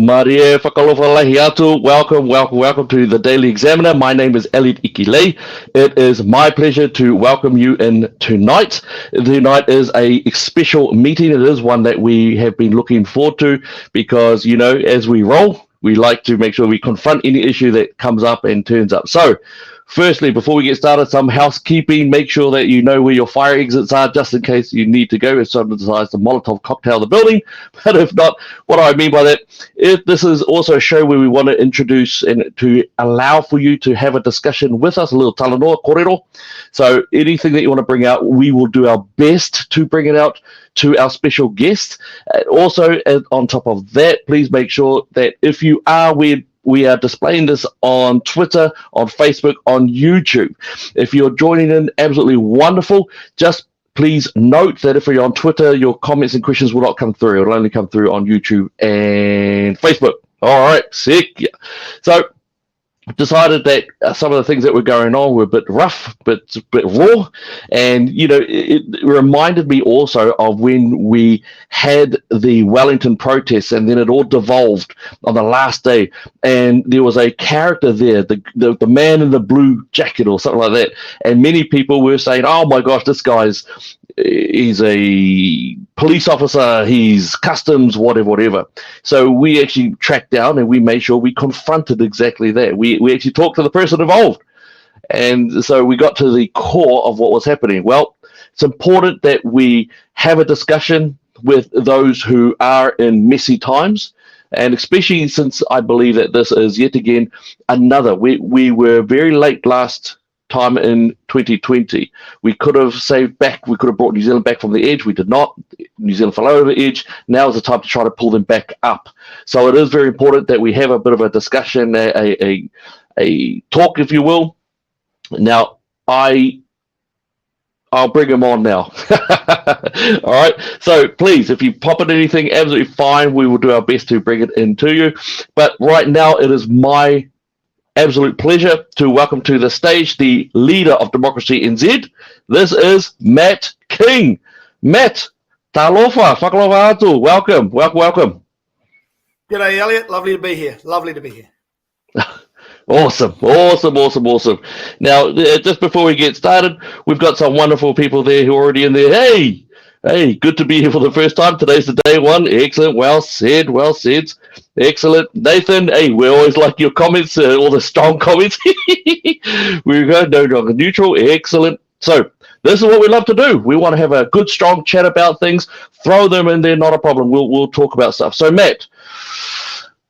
Marie whakalofalahi atu. Welcome to the Daily Examiner. My name is Elliot Ikile. It is my pleasure to welcome you in tonight. Tonight is a special meeting. It is one that we have been looking forward to because, you know, as we roll, we like to make sure we confront any issue that comes up and turns up. So, firstly, before we get started, some housekeeping. Make sure that you know where your fire exits are, just in case you need to go if someone decides to Molotov cocktail the building. But if not, what do I mean by that? This is also a show where we want to introduce and to allow for you to have a discussion with us, a little talanoa, korero. So anything that you want to bring out, we will do our best to bring it out to our special guest. Also, on top of that, please make sure that if you are we are displaying this on Twitter, on Facebook, on YouTube. If you're joining in, absolutely wonderful. Just please note that if you're on Twitter, your comments and questions will not come through. It'll only come through on YouTube and Facebook. All right, sick. Yeah. So, decided that some of the things that were going on were a bit rough, but raw, and you know, it reminded me also of when we had the Wellington protests, and then it all devolved on the last day, and there was a character there, the man in the blue jacket or something like that, and many people were saying, "Oh my gosh, he's a police officer, he's customs, whatever. So we actually tracked down and we made sure we confronted exactly that. We actually talked to the person involved. And so we got to the core of what was happening. Well, it's important that we have a discussion with those who are in messy times. And especially since I believe that this is yet again another. We were very late last time in 2020. We could have saved back. We could have brought New Zealand back from the edge. We did not. New Zealand fell over the edge. Now is the time to try to pull them back up. So it is very important that we have a bit of a discussion, a talk, if you will. Now, I'll bring him on now. All right. So please, if you pop in anything, absolutely fine. We will do our best to bring it into you. But right now, it is my absolute pleasure to welcome to the stage the leader of DemocracyNZ. This is Matt King. Matt, talofa, whakalofa atu. Welcome. G'day, Elliot. Lovely to be here. Awesome. Now, just before we get started, we've got some wonderful people there who are already in there. Hey, good to be here for the first time. Today's the day one. Excellent. Well said. Excellent. Nathan, hey, we always like your comments, all the strong comments. We go no longer neutral. Excellent. So this is what we love to do. We want to have a good, strong chat about things. Throw them in there, not a problem. We'll talk about stuff. So Matt,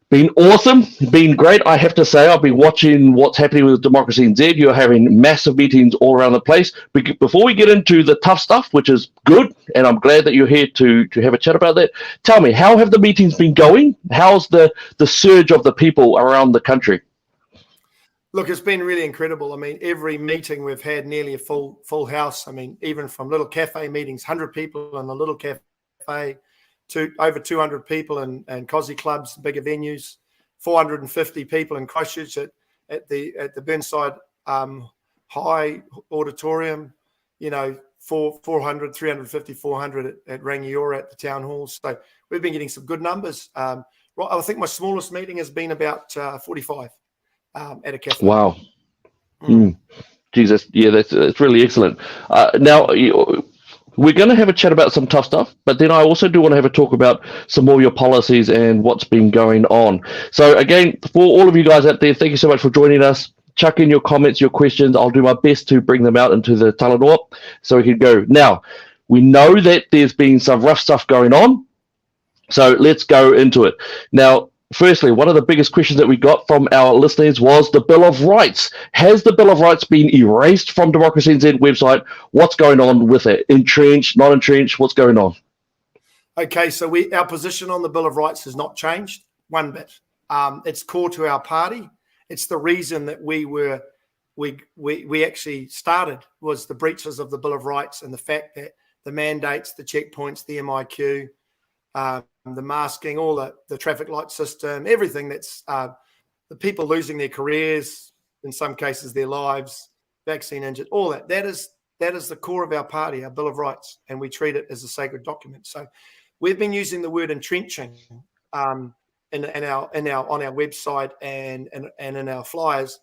been awesome, been great. I have to say, I've been watching what's happening with DemocracyNZ. You're having massive meetings all around the place. Before we get into the tough stuff, which is good, and I'm glad that you're here to have a chat about that, tell me, how have the meetings been going? How's the surge of the people around the country? Look, it's been really incredible. I mean, every meeting we've had nearly a full house. I mean, even from little cafe meetings, 100 people in a little cafe, to over 200 people in Cosy clubs, bigger venues, 450 people in Christchurch at the Burnside High Auditorium, you know, 400, 350, 400 at Rangiora at the town halls. So we've been getting some good numbers. I think my smallest meeting has been about 45 at a cafe. Wow. Jesus, yeah, that's really excellent. Now, we're going to have a chat about some tough stuff, but then I also do want to have a talk about some more of your policies and what's been going on. So again, for all of you guys out there, thank you so much for joining us. Chuck in your comments, your questions. I'll do my best to bring them out into the talanoa so we can go. Now, we know that there's been some rough stuff going on, so let's go into it. Now, firstly, one of the biggest questions that we got from our listeners was the Bill of Rights. Has the Bill of Rights been erased from DemocracyNZ website? What's going on with it? Entrenched, not entrenched? What's going on? Okay, so our position on the Bill of Rights has not changed one bit. It's core to our party. It's the reason that we actually started was the breaches of the Bill of Rights and the fact that the mandates, the checkpoints, the MIQ, the masking, all the traffic light system, everything that's the people losing their careers, in some cases their lives, vaccine injured, all that. That is the core of our party, our Bill of Rights, and we treat it as a sacred document. So we've been using the word entrenching on our website and in our flyers.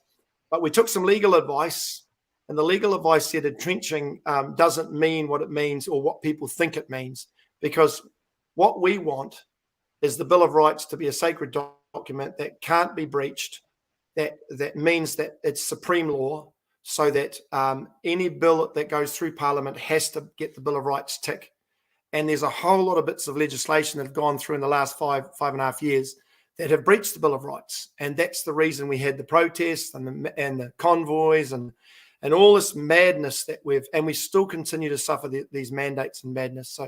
But we took some legal advice, and the legal advice said entrenching doesn't mean what it means or what people think it means, because what we want is the Bill of Rights to be a sacred document that can't be breached. That means that it's supreme law, so that any bill that goes through Parliament has to get the Bill of Rights tick. And there's a whole lot of bits of legislation that have gone through in the last five and a half years that have breached the Bill of Rights. And that's the reason we had the protests and the convoys and all this madness that we still continue to suffer these mandates and madness.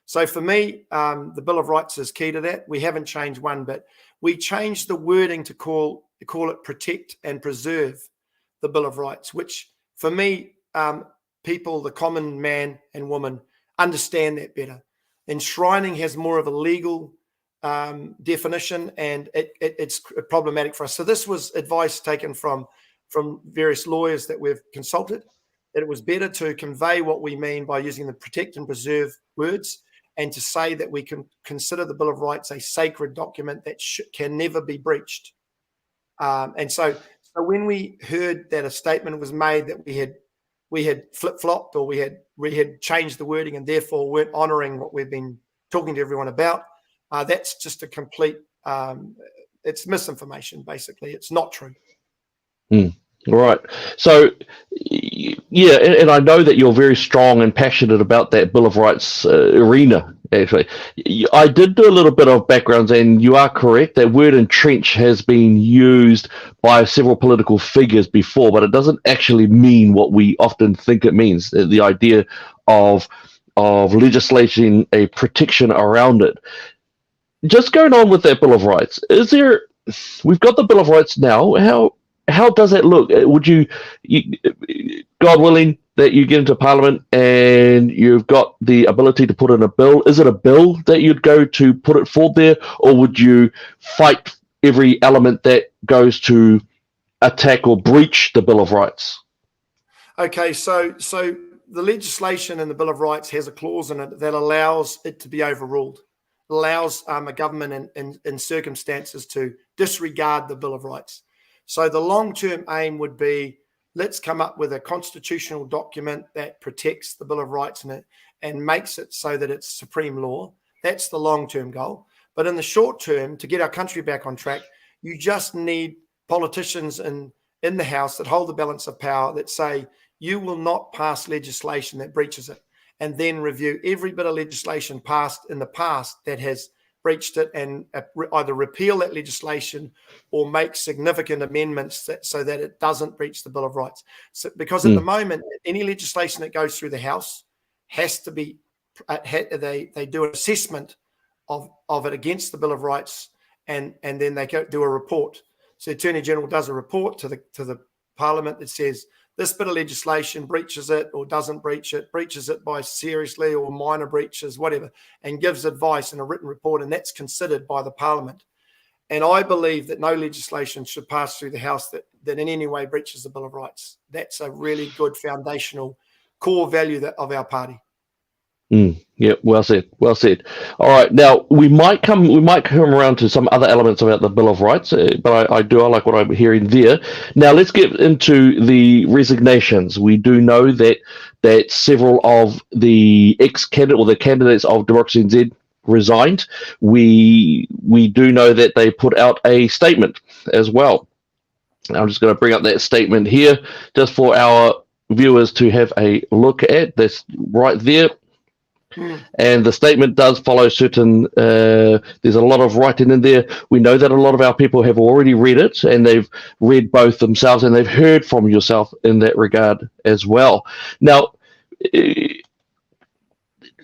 So for me, the Bill of Rights is key to that. We haven't changed one bit. We changed the wording to call it protect and preserve the Bill of Rights, which for me, people, the common man and woman, understand that better. Enshrining has more of a legal definition, and it's problematic for us. So this was advice taken from various lawyers that we've consulted, that it was better to convey what we mean by using the protect and preserve words, and to say that we can consider the Bill of Rights a sacred document that can never be breached. And so when we heard that a statement was made that we had flip-flopped, or we had changed the wording and therefore weren't honouring what we've been talking to everyone about, that's just a complete, it's misinformation, basically. It's not true. Right. So, yeah, and I know that you're very strong and passionate about that Bill of Rights arena, actually. I did do a little bit of backgrounds, and you are correct. That word entrench has been used by several political figures before, but it doesn't actually mean what we often think it means, the idea of legislating a protection around it. Just going on with that Bill of Rights, we've got the Bill of Rights now, how does that look? Would you, God willing, that you get into Parliament and you've got the ability to put in a bill? Is it a bill that you'd go to put it forward there, or would you fight every element that goes to attack or breach the Bill of Rights? Okay, so the legislation in the Bill of Rights has a clause in it that allows it to be overruled. It allows a government in circumstances to disregard the Bill of Rights. So the long-term aim would be, let's come up with a constitutional document that protects the Bill of Rights and makes it so that it's supreme law. That's the long-term goal. But in the short term, to get our country back on track, you just need politicians in the House that hold the balance of power, that say, you will not pass legislation that breaches it, and then review every bit of legislation passed in the past that has breached it, and either repeal that legislation or make significant amendments so that it doesn't breach the Bill of Rights. So, because at the moment, any legislation that goes through the House has to be, they do an assessment of it against the Bill of Rights, and then they do a report. So the Attorney General does a report to the Parliament that says, this bit of legislation breaches it or doesn't breaches it by seriously or minor breaches, whatever, and gives advice in a written report, and that's considered by the Parliament. And I believe that no legislation should pass through the House that in any way breaches the Bill of Rights. That's a really good foundational core value of our party. Yeah, well said. Well said. All right, now we might come around to some other elements about the Bill of Rights, but I like what I'm hearing there. Now let's get into the resignations. We do know that several of the the candidates of DemocracyNZ resigned. We do know that they put out a statement as well. I'm just going to bring up that statement here just for our viewers to have a look at. That's right there. And the statement does follow certain, there's a lot of writing in there. We know that a lot of our people have already read it, and they've read both themselves, and they've heard from yourself in that regard as well. Now,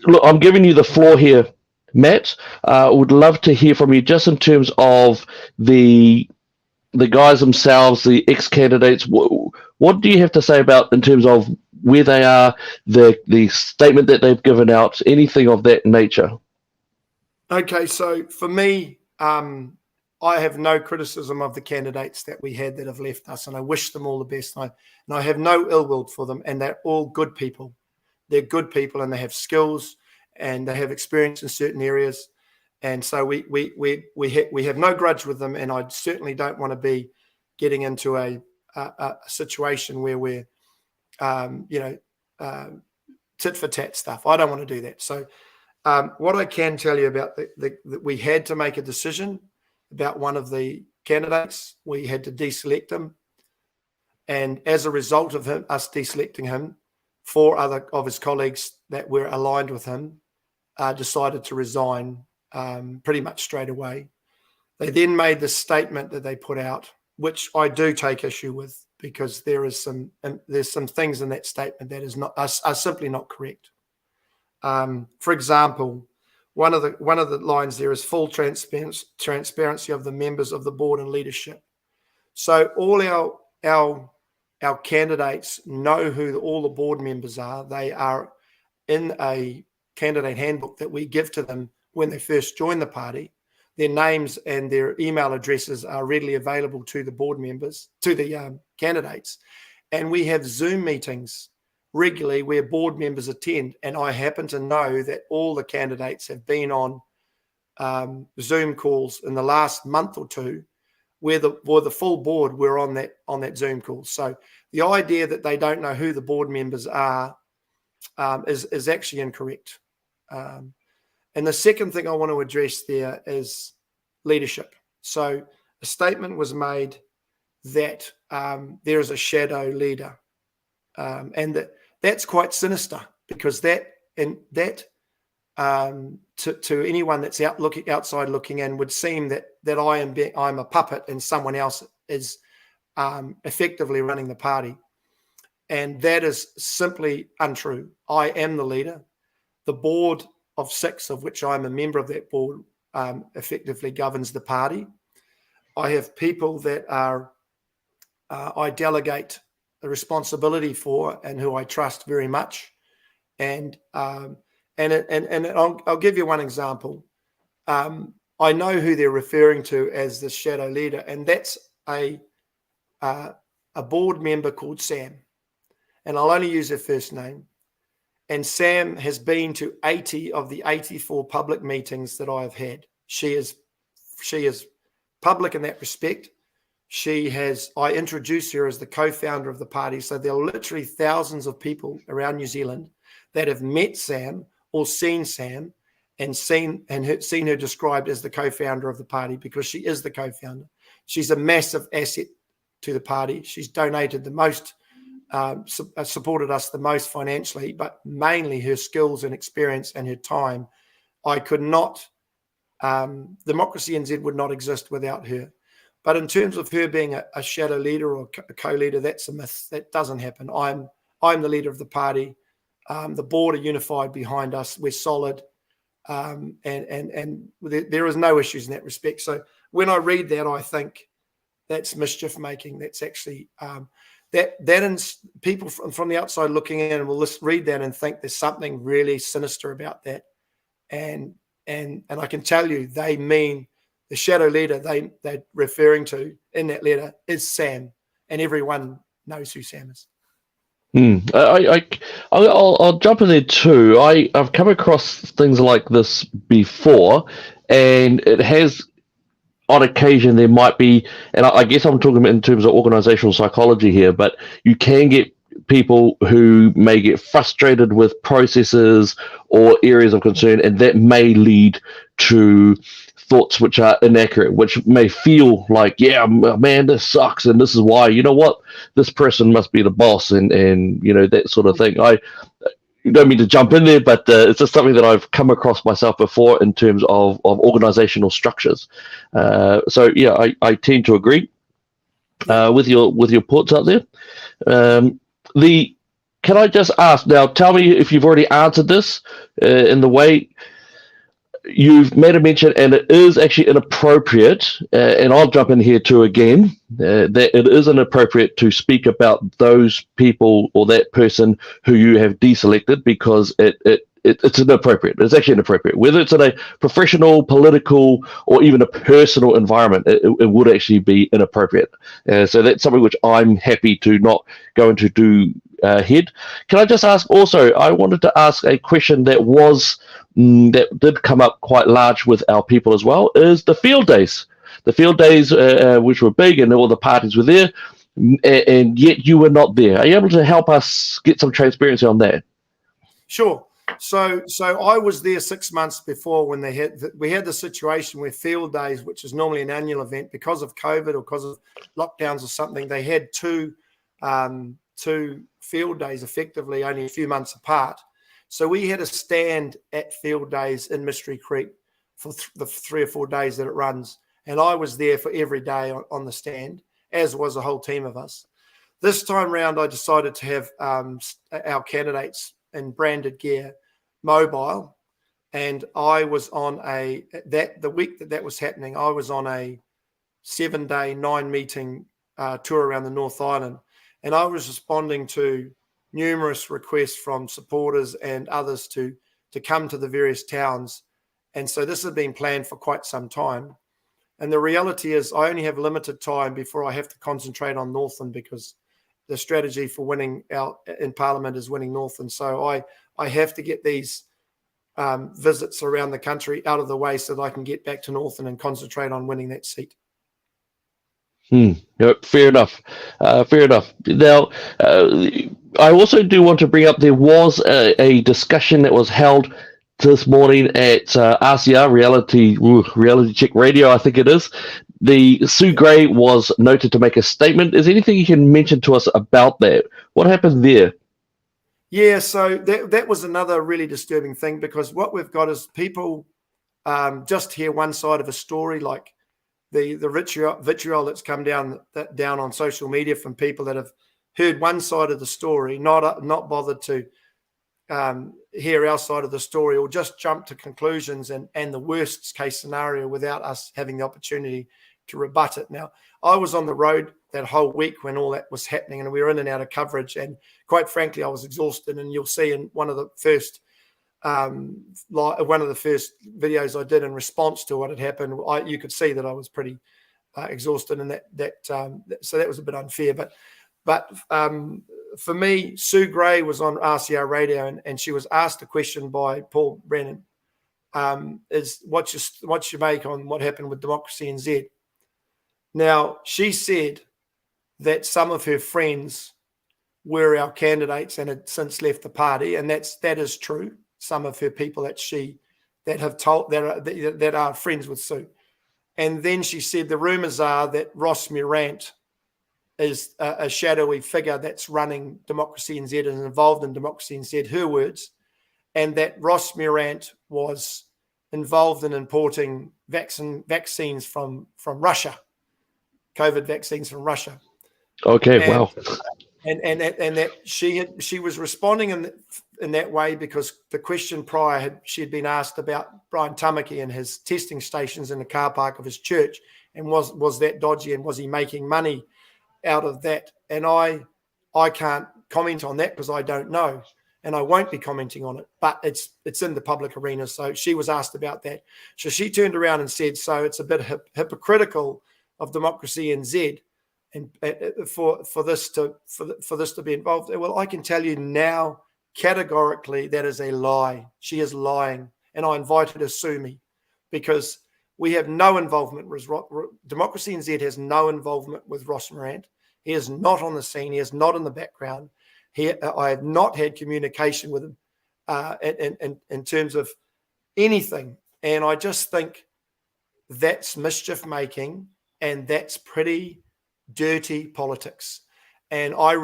look, I'm giving you the floor here, Matt. Would love to hear from you just in terms of the guys themselves, the ex-candidates. What do you have to say about in terms of where they are, the statement that they've given out, anything of that nature? Okay, so for me, I have no criticism of the candidates that we had that have left us, and I wish them all the best. And I have no ill will for them, and they're all good people. They're good people, and they have skills, and they have experience in certain areas. And so we have no grudge with them, and I certainly don't want to be getting into a situation where we're tit for tat stuff. I don't want to do that. So what I can tell you about that we had to make a decision about one of the candidates. We had to deselect him, and as a result of us deselecting him, 4 other of his colleagues that were aligned with him decided to resign pretty much straight away. They then made this statement that they put out, which I do take issue with, because there's some things in that statement that are simply not correct. For example, one of the lines there is full transparency of the members of the board and leadership. So all our candidates know who all the board members are. They are in a candidate handbook that we give to them when they first join the party. Their names and their email addresses are readily available to the board members, to the candidates. And we have Zoom meetings regularly where board members attend. And I happen to know that all the candidates have been on Zoom calls in the last month or two where the full board were on that Zoom call. So the idea that they don't know who the board members are is actually incorrect. And the second thing I want to address there is leadership. So a statement was made that there is a shadow leader, and that's quite sinister, because to anyone that's outside looking in would seem that I'm a puppet and someone else is effectively running the party, and that is simply untrue. I am the leader. The board of 6, of which I'm a member of that board, effectively governs the party. I have people that I delegate the responsibility for and who I trust very much. And I'll give you one example. I know who they're referring to as the shadow leader, and that's a board member called Sam. And I'll only use her first name. And Sam has been to 80 of the 84 public meetings that I have had. She is public in that respect. I introduced her as the co-founder of the party. So there are literally thousands of people around New Zealand that have met Sam or seen Sam and seen her described as the co-founder of the party, because she is the co-founder. She's a massive asset to the party. She's donated the most, supported us the most financially, but mainly her skills and experience and her time. I could not, DemocracyNZ would not exist without her. But in terms of her being a shadow leader or a co-leader, that's a myth. That doesn't happen. I'm the leader of the party. The board are unified behind us. We're solid, and there is no issues in that respect. So when I read that, I think that's mischief making. That's actually people from the outside looking in will read that and think there's something really sinister about that. And I can tell you, they mean the shadow leader they're referring to in that letter is Sam, and everyone knows who Sam is. I'll jump in there too. I've come across things like this before, and it has, on occasion, there might be, and I guess I'm talking in terms of organizational psychology here, but you can get people who may get frustrated with processes or areas of concern, and that may lead to thoughts which are inaccurate, which may feel like, yeah, man, this sucks, and this is why, you know what, this person must be the boss, and that sort of thing. I don't mean to jump in there, but it's just something that I've come across myself before in terms of organizational structures. So yeah, I tend to agree with your thoughts out there. Can I just ask now? Tell me if you've already answered this in the way you've made a mention, and it is actually inappropriate, and I'll jump in here too again, that it is inappropriate to speak about those people or that person who you have deselected, because it it's inappropriate. It's actually inappropriate. Whether it's in a professional, political, or even a personal environment, it would actually be inappropriate. So that's something which I'm happy to not go into head. Can I just ask also, I wanted to ask a question that that did come up quite large with our people as well, is the field days. The field days, which were big and all the parties were there, and yet you were not there. Are you able to help us get some transparency on that? Sure. So I was there 6 months before when we had the situation where field days, which is normally an annual event, because of COVID or because of lockdowns or something, they had two field days effectively only a few months apart. So we had a stand at field days in Mystery Creek for the 3 or 4 days that it runs. And I was there for every day on the stand, as was a whole team of us. This time round, I decided to have our candidates in branded gear mobile. And I was on the week that was happening, I was on a 7-day, 9-meeting tour around the North Island. And I was responding to numerous requests from supporters and others to come to the various towns. And so this has been planned for quite some time. And the reality is I only have limited time before I have to concentrate on Northland, because the strategy for winning out in Parliament is winning Northland. So I have to get these visits around the country out of the way so that I can get back to Northland and concentrate on winning that seat. Yep, fair enough. Fair enough. Now, I also do want to bring up, there was a discussion that was held this morning at RCR, Reality Check Radio, I think it is. The Sue Gray was noted to make a statement. Is there anything you can mention to us about that? What happened there? Yeah, so that was another really disturbing thing, because what we've got is people just hear one side of a story, like the vitriol that's come down on social media from people that have heard one side of the story, not bothered to hear our side of the story, or just jump to conclusions and the worst case scenario without us having the opportunity to rebut it. Now, I was on the road that whole week when all that was happening, and we were in and out of coverage, and quite frankly, I was exhausted. And you'll see in one of the first videos I did in response to what had happened, you could see that I was pretty exhausted, and so that was a bit unfair. But for me, Sue Gray was on RCR Radio, and she was asked a question by Paul Brennan, is what's your make on what happened with DemocracyNZ? Now, she said that some of her friends were our candidates and had since left the party, and that is true. Some of her people that are friends with Sue. And then she said the rumours are that Ross Murant is a shadowy figure that's running DemocracyNZ and involved in DemocracyNZ, her words, and that Ross Murant was involved in importing vaccines from Russia, COVID vaccines from Russia. Okay, wow. And that she was responding in that way because the question prior she had been asked about Brian Tamaki and his testing stations in the car park of his church, and was that dodgy, and was he making money out of that? And I can't comment on that because I don't know, and I won't be commenting on it, but it's in the public arena. So she was asked about that. So she turned around and said, so it's a bit hypocritical of DemocracyNZ and for this to be involved. Well, I can tell you now categorically that is a lie. She is lying, and I invite her to sue me, because we have no involvement with DemocracyNZ has no involvement with Ross Murant. He is not on the scene. He is not in the background. I have not had communication with him in terms of anything. And I just think that's mischief making, and that's pretty dirty politics. And I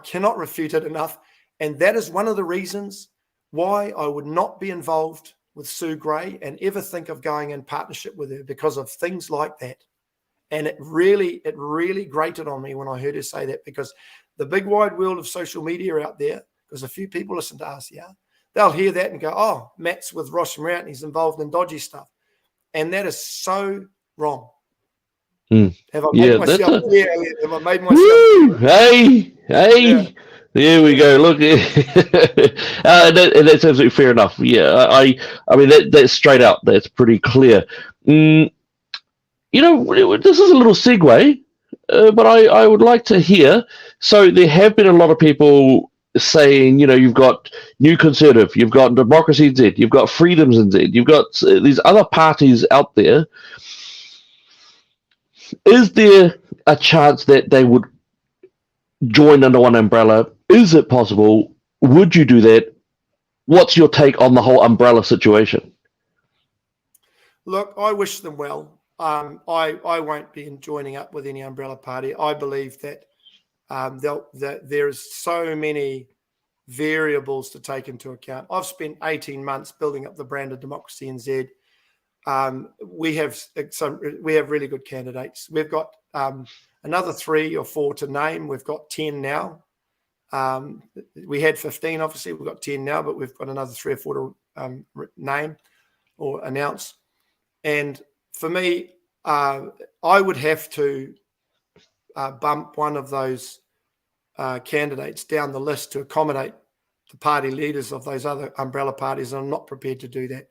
cannot refute it enough. And that is one of the reasons why I would not be involved with Sue Gray and ever think of going in partnership with her, because of things like that. And it really grated on me when I heard her say that, because the big wide world of social media out there, because a few people listen to RCR, they'll hear that and go, oh, Matt's with Ross Murant, he's involved in dodgy stuff. And that is so wrong. Have I made myself clear? Have I made myself clear? Hey, yeah. There we go. Look, and that's absolutely fair enough. Yeah, I mean that's straight out. That's pretty clear. Mm, this is a little segue, but I would like to hear. So there have been a lot of people saying, you've got New Conservative, you've got DemocracyNZ, you've got Freedoms NZ, you've got these other parties out there. Is there a chance that they would join under one umbrella? Is it possible? Would you do that? What's your take on the whole umbrella situation? Look, I wish them well. I won't be joining up with any umbrella party. I believe that there's so many variables to take into account. I've spent 18 months building up the brand of DemocracyNZ. We have really good candidates. We've got another 3 or 4 to name. We've got 10 now. We had 15, obviously. We've got 10 now, but we've got another 3 or 4 to name or announce. And for me, I would have to bump one of those candidates down the list to accommodate the party leaders of those other umbrella parties, and I'm not prepared to do that.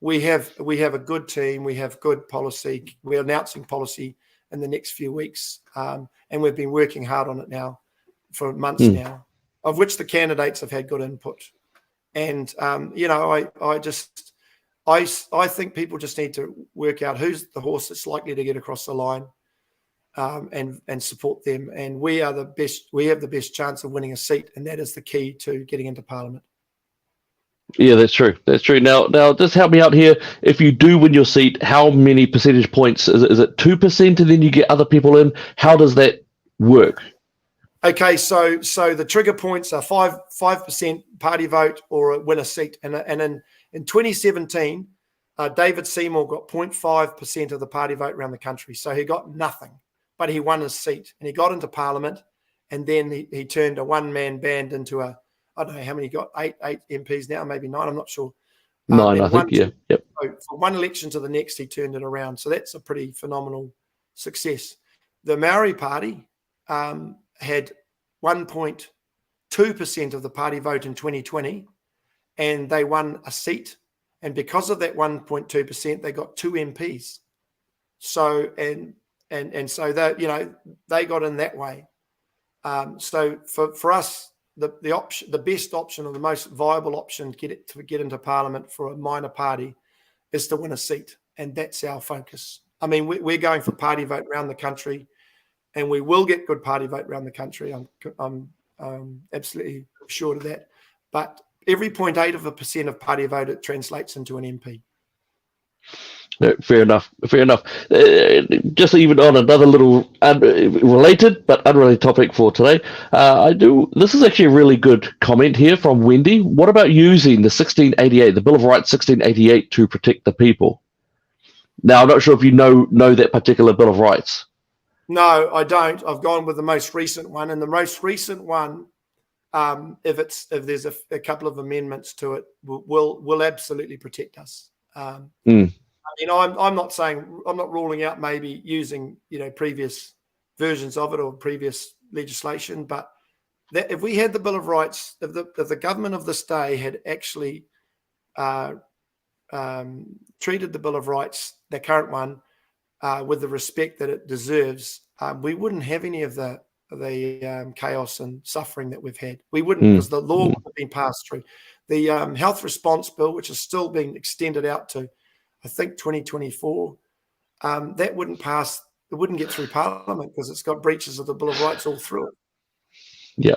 We have a good team. We have good policy. We're announcing policy in the next few weeks, and we've been working hard on it now for months now, of which the candidates have had good input. And I think people just need to work out who's the horse that's likely to get across the line, and support them. And we are the best. We have the best chance of winning a seat, and that is the key to getting into Parliament. Yeah, that's true. That's true. Now, just help me out here. If you do win your seat, how many percentage points? Is it 2%, and then you get other people in? How does that work? Okay, so the trigger points are 5% party vote or win a seat, and in 2017, David Seymour got 0.5% of the party vote around the country, so he got nothing, but he won his seat and he got into Parliament, and then he turned a one-man band into a, I don't know how many he got, eight MPs now, maybe 9, I'm not sure. 9, I think, yeah. Yep. So from one election to the next, he turned it around. So that's a pretty phenomenal success. The Maori Party had 1.2% of the party vote in 2020, and they won a seat. And because of that 1.2%, they got 2 MPs. So and so that they got in that way. So for us, the option, the best option, or the most viable option to get into Parliament for a minor party is to win a seat, and that's our focus. I mean, we're going for party vote around the country, and we will get good party vote around the country. I'm absolutely sure of that. But every 0.8% of party vote, it translates into an MP. No, fair enough. Fair enough. Just even on another little related but unrelated topic for today, This is actually a really good comment here from Wendy. What about using the 1688, the Bill of Rights 1688, to protect the people? Now, I'm not sure if you know that particular Bill of Rights. No, I don't. I've gone with the most recent one, and the most recent one, if there's a couple of amendments to it, will absolutely protect us. I mean, I'm not ruling out maybe using previous versions of it or previous legislation, but that if we had the Bill of Rights, if the government of this day had actually treated the Bill of Rights, the current one, with the respect that it deserves, we wouldn't have any of the chaos and suffering that we've had. We wouldn't, because the law would have been passed through. The Health Response Bill, which is still being extended out to, I think, 2024, that wouldn't pass. It wouldn't get through Parliament because it's got breaches of the Bill of Rights all through it. Yeah.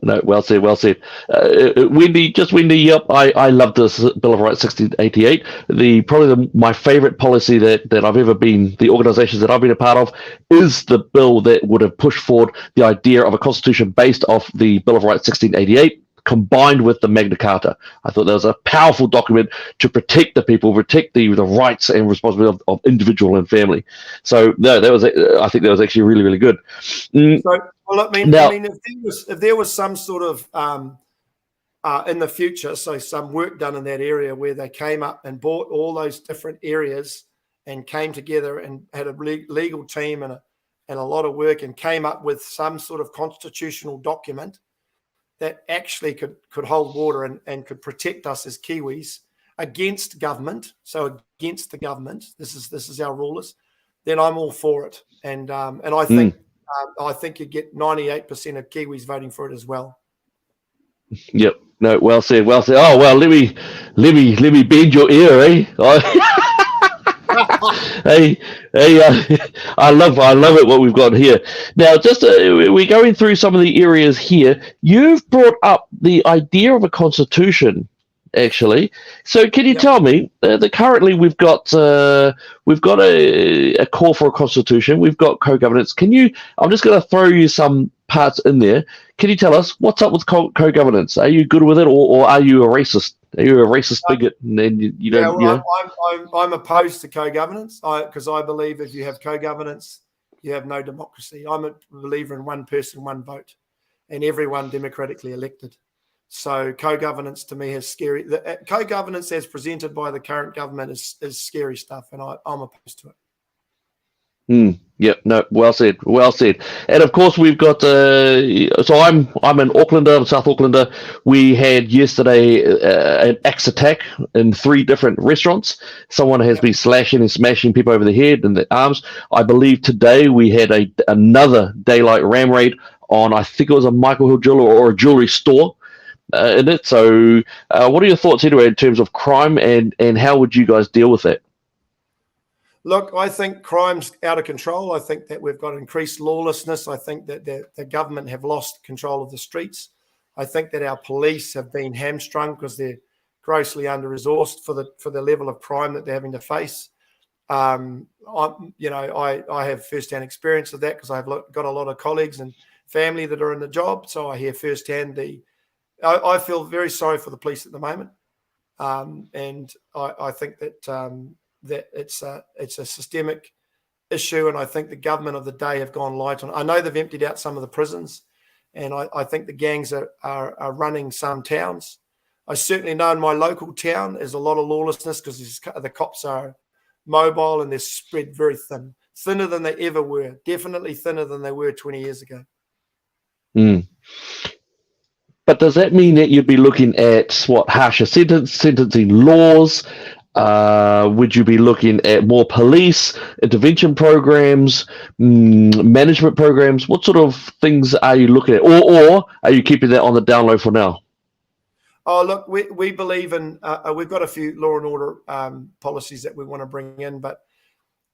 No, well said. Wendy, yep. I love this Bill of Rights 1688. My favourite policy that I've ever been, the organisations that I've been a part of, is the bill that would have pushed forward the idea of a constitution based off the Bill of Rights 1688. Combined with the Magna Carta. I thought that was a powerful document to protect the people, protect the rights and responsibility of individual and family. So no, I think that was actually really, really good. If there was some sort of in the future, so some work done in that area where they came up and bought all those different areas and came together and had a legal team and a lot of work and came up with some sort of constitutional document that actually could hold water and could protect us as Kiwis against government, so against the government, this is our rulers, then I'm all for it. And I think you get 98% of Kiwis voting for it as well. Yep. No, well said. Well said. Oh well, let me bend your ear, eh? Hey, I love it what we've got here. Now, just we're going through some of the areas here. You've brought up the idea of a constitution, actually. So, can you tell me that currently we've got a call for a constitution. We've got co-governance. I'm just going to throw you some parts in there. Can you tell us what's up with co-governance? Are you good with it, or are you a racist? Are you a racist bigot? And then you don't. I'm opposed to co-governance because I believe if you have co-governance, you have no democracy. I'm a believer in one person, one vote, and everyone democratically elected. So co-governance to me is scary. Co-governance as presented by the current government is scary stuff, and I'm opposed to it. Yep. No. Well said. Well said. And of course, we've got. So I'm an Aucklander, I'm South Aucklander. We had yesterday an axe attack in 3 different restaurants. Someone has been slashing and smashing people over the head and the arms. I believe today we had another daylight ram raid on. I think it was a Michael Hill jeweler or a jewelry store in it. So, what are your thoughts anyway in terms of crime and how would you guys deal with that? Look, I think crime's out of control. I think that we've got increased lawlessness. I think that the government have lost control of the streets. I think that our police have been hamstrung because they're grossly under-resourced for the level of crime that they're having to face. I have first-hand experience of that because I've got a lot of colleagues and family that are in the job, so I hear first-hand I feel very sorry for the police at the moment, and I think that it's a systemic issue, and I think the government of the day have gone light on it. I know they've emptied out some of the prisons, and I think the gangs are running some towns. I certainly know in my local town there's a lot of lawlessness because the cops are mobile and they're spread very thin, thinner than they ever were, definitely thinner than they were 20 years ago. But does that mean that you'd be looking at harsher sentencing laws? Would you be looking at more police intervention programs, management programs? What sort of things are you looking at, or are you keeping that on the down low for now? Oh, look, we believe in. We've got a few law and order policies that we want to bring in, but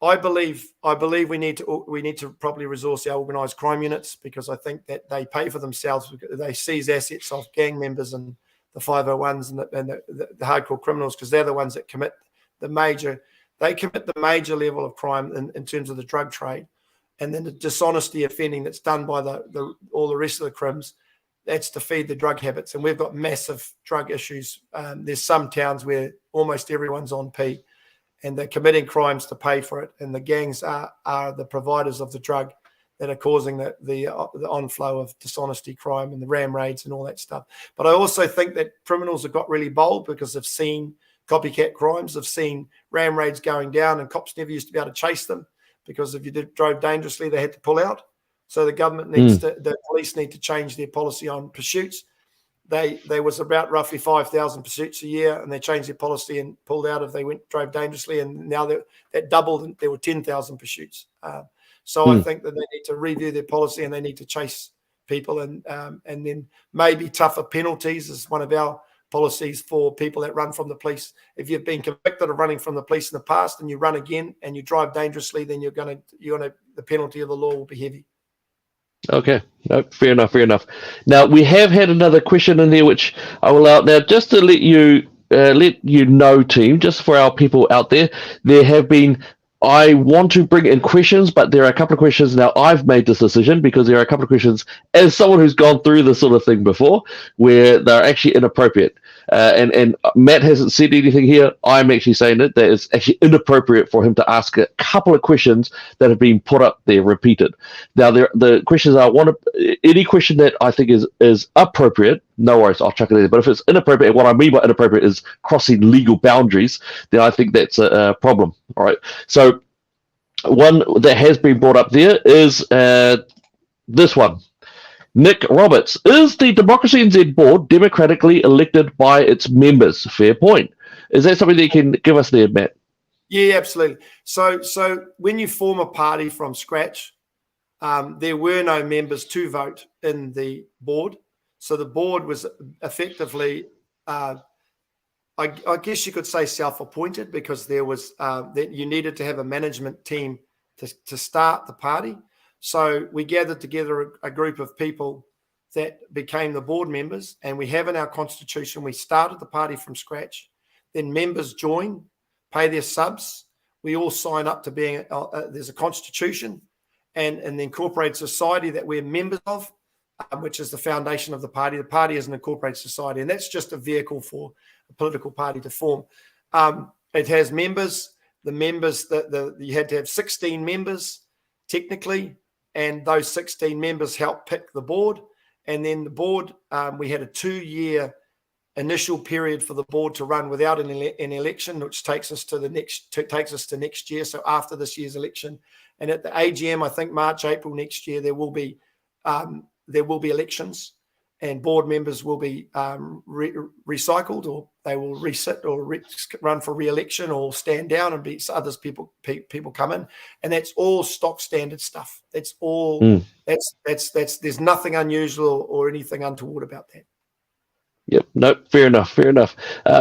I believe we need to properly resource our organised crime units because I think that they pay for themselves. They seize assets of gang members and the 501s and the hardcore criminals because they're the ones that commit the major level of crime in terms of the drug trade, and then the dishonesty offending that's done by all the rest of the crims. That's to feed the drug habits, and we've got massive drug issues. There's some towns where almost everyone's on P, and they're committing crimes to pay for it, and the gangs are the providers of the drug that are causing the onflow of dishonesty crime and the ram raids and all that stuff. But I also think that criminals have got really bold because they've seen copycat crimes, they've seen ram raids going down, and cops never used to be able to chase them because if you drove dangerously, they had to pull out. So the government the police need to change their policy on pursuits. There was about roughly 5,000 pursuits a year, and they changed their policy and pulled out if they drove dangerously, and now that doubled, and there were 10,000 pursuits. So I think that they need to review their policy and they need to chase people, and then maybe tougher penalties is one of our policies for people that run from the police. If you've been convicted of running from the police in the past and you run again and you drive dangerously, then the penalty of the law will be heavy. Okay, no, fair enough. Now we have had another question in there, which I will out now just to let you know, team, just for our people out there. There have been. I want to bring in questions, but there are a couple of questions now. I've made this decision because there are a couple of questions, as someone who's gone through this sort of thing before, where they're actually inappropriate. And Matt hasn't said anything here. I'm actually saying that it's actually inappropriate for him to ask a couple of questions that have been put up there, repeated. Now, the questions are any question that I think is appropriate, no worries, I'll chuck it in there. But if it's inappropriate, what I mean by inappropriate is crossing legal boundaries, then I think that's a problem. All right. So one that has been brought up there is this one. Nick Roberts, is the DemocracyNZ board democratically elected by its members? Fair point. Is that something that you can give us there, Matt? Yeah, absolutely. So when you form a party from scratch, there were no members to vote in the board. So the board was effectively, I guess you could say, self-appointed, because there was that you needed to have a management team to start the party. So we gathered together a group of people that became the board members, and we have in our constitution, we started the party from scratch. Then members join, pay their subs. We all sign up to being, there's a constitution and the incorporated society that we're members of, which is the foundation of the party. The party is an incorporated society, and that's just a vehicle for a political party to form. It has members. The members, you had to have 16 members technically, and those 16 members helped pick the board. And then the board, we had a 2-year initial period for the board to run without an election, which takes us to next year. So after this year's election, and at the AGM, I think March, April next year, there will be elections, and board members will be recycled, or they will resit or run for re-election, or stand down and be others people come in, and that's all stock standard stuff. That's all. That's there's nothing unusual or anything untoward about that. Yep, no, fair enough.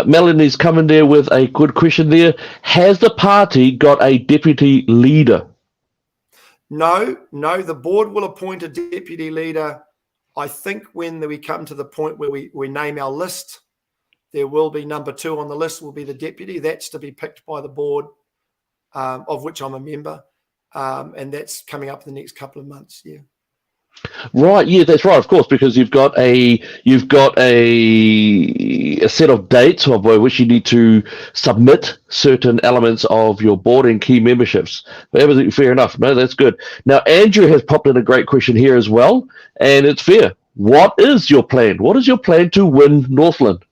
Melanie's coming there with a good question there. Has the party got a deputy leader? No, the board will appoint a deputy leader. I think when we come to the point where we name our list, there will be number 2 on the list will be the deputy. That's to be picked by the board, of which I'm a member, and that's coming up in the next couple of months. Yeah. Right, yeah, that's right, of course, because you've got a set of dates of which you need to submit certain elements of your board and key memberships. Fair enough. No, that's good. Now, Andrew has popped in a great question here as well, and it's fair. What is your plan? What is your plan to win Northland?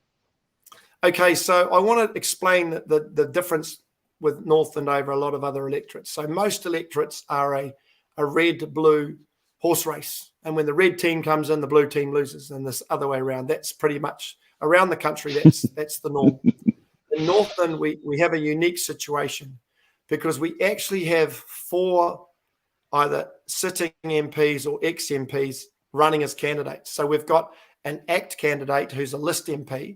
Okay, so I want to explain the difference with Northland over a lot of other electorates. So most electorates are a red-blue horse race, and when the red team comes in, the blue team loses, and this other way around. That's pretty much around the country. That's the norm. In Northland, we have a unique situation because we actually have 4 either sitting MPs or ex-MPs running as candidates. So we've got an ACT candidate who's a list MP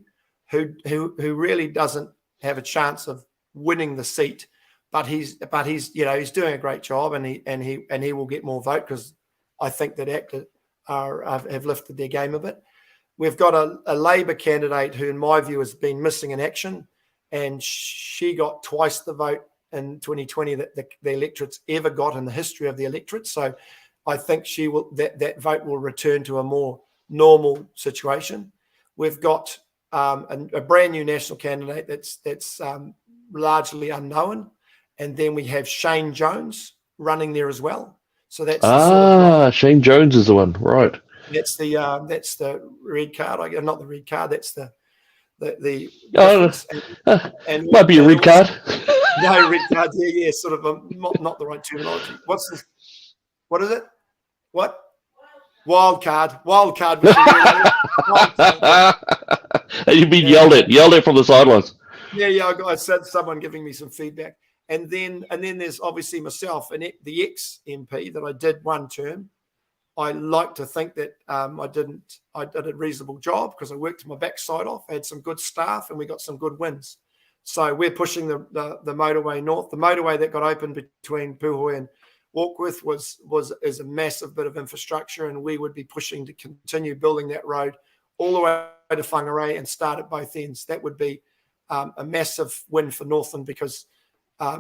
who really doesn't have a chance of winning the seat, but he's doing a great job, and he will get more vote because I think that ACT have lifted their game a bit. We've got a Labour candidate who, in my view, has been missing in action, and she got twice the vote in 2020 that the electorate's ever got in the history of the electorate. So I think that vote will return to a more normal situation. We've got a brand new national candidate that's largely unknown, and then we have Shane Jones running there as well. So that's Shane Jones is the one, right? That's the red card. Not the red card. That's the might be a red card. No, red card. Yeah, sort of not the right terminology. What is it? What? Wild card. Wild card. You've been yelled at from the sidelines. Yeah. I said someone giving me some feedback. And then there's obviously myself and the ex-MP that I did one term. I like to think that I did a reasonable job because I worked my backside off. I had some good staff and we got some good wins. So we're pushing the motorway north. The motorway that got opened between Puhoi and Warkworth is a massive bit of infrastructure, and we would be pushing to continue building that road all the way to Whangarei and start at both ends. That would be a massive win for Northland because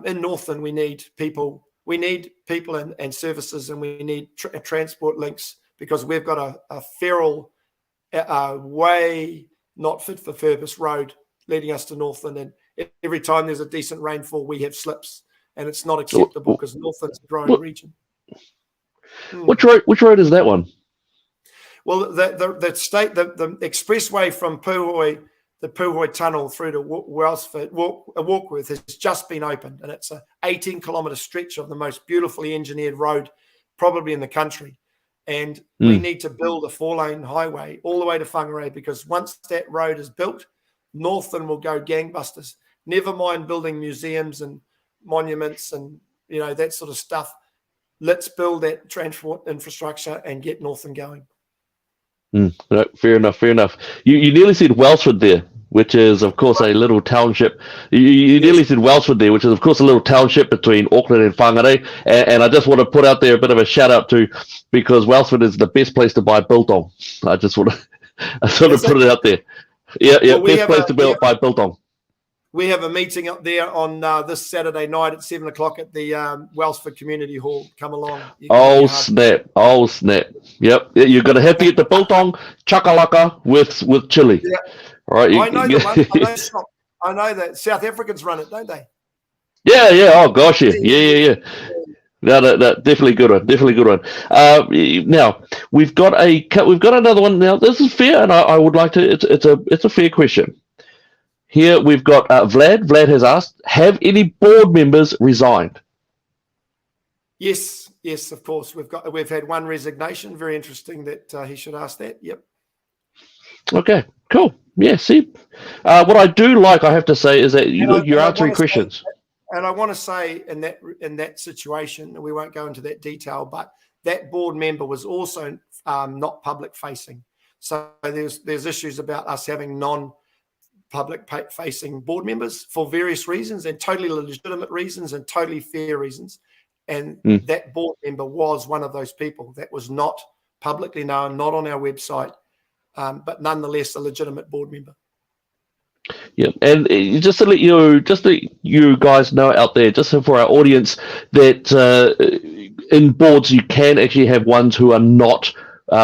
in Northland, we need people and services, and we need transport links because we've got a feral, way not fit for purpose road leading us to Northland. And every time there's a decent rainfall, we have slips, and it's not acceptable because Northland's a growing region. Which road is that one? Well, the expressway from Puhoi, the Puhoi tunnel through to Warkworth has just been opened, and it's a 18-kilometre stretch of the most beautifully engineered road probably in the country. And we need to build a 4-lane highway all the way to Whangarei, because once that road is built, Northland will go gangbusters. Never mind building museums and monuments and, that sort of stuff. Let's build that transport infrastructure and get Northland going. No, fair enough. You nearly said Wellsford there, which is, of course, a little township. You nearly said Wellsford there, which is, of course, a little township between Auckland and Whangarei. And I just want to put out there a bit of a shout out to, because Wellsford is the best place to buy biltong. I just want to put it out there. Yeah, well, best place to buy biltong. We have a meeting up there on this Saturday night at 7 o'clock at the Wellsford Community Hall. Come along. Oh, snap. Yep. You're going to have to get the biltong chakalaka with chili. Yeah. All right. I know the one. I know that South Africans run it, don't they? Yeah. Oh, gosh, yeah. No, definitely good one. Now we've got another one. Now this is fair, and I would like to. It's a fair question. Here we've got Vlad. Vlad has asked, have any board members resigned? Yes, of course. We've had one resignation. Very interesting that he should ask that. Yep. Okay, cool. Yeah, see. What I do like, I have to say, is that you're answering questions. And I want to say in that situation, and we won't go into that detail, but that board member was also not public facing. So there's issues about us having non-public facing board members for various reasons, and totally legitimate reasons and totally fair reasons. And that board member was one of those people that was not publicly known, not on our website, but nonetheless a legitimate board member. Yeah, and just to let you guys know out there, just for our audience, that in boards you can actually have ones who are not